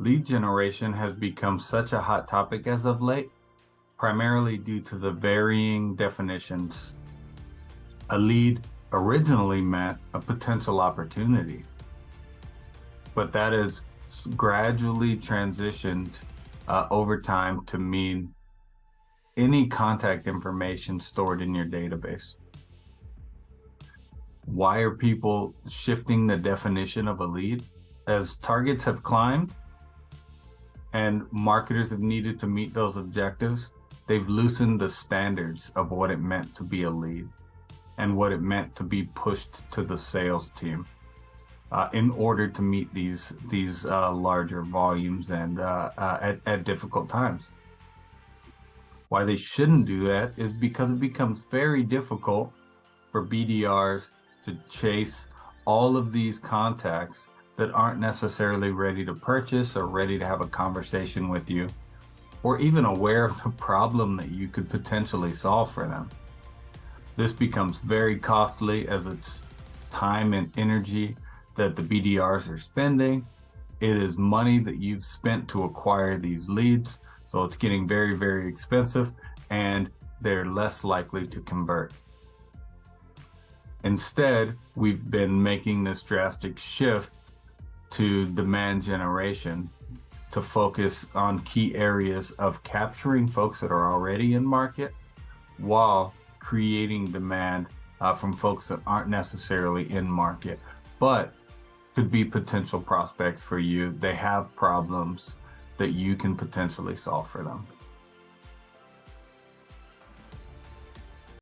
Lead generation has become such a hot topic as of late, primarily due to the varying definitions. A lead originally meant a potential opportunity, but that is gradually transitioned over time to mean any contact information stored in your database. Why are people shifting the definition of a lead? As targets have climbed and marketers have needed to meet those objectives, they've loosened the standards of what it meant to be a lead and what it meant to be pushed to the sales team in order to meet these larger volumes and at difficult times. Why they shouldn't do that is because it becomes very difficult for BDRs to chase all of these contacts that aren't necessarily ready to purchase or ready to have a conversation with you, or even aware of the problem that you could potentially solve for them. This becomes very costly, as it's time and energy that the BDRs are spending. It is money that you've spent to acquire these leads, so it's getting very, very expensive, and they're less likely to convert. Instead, we've been making this drastic shift to demand generation to focus on key areas of capturing folks that are already in market while creating demand from folks that aren't necessarily in market, but could be potential prospects for you. They have problems that you can potentially solve for them.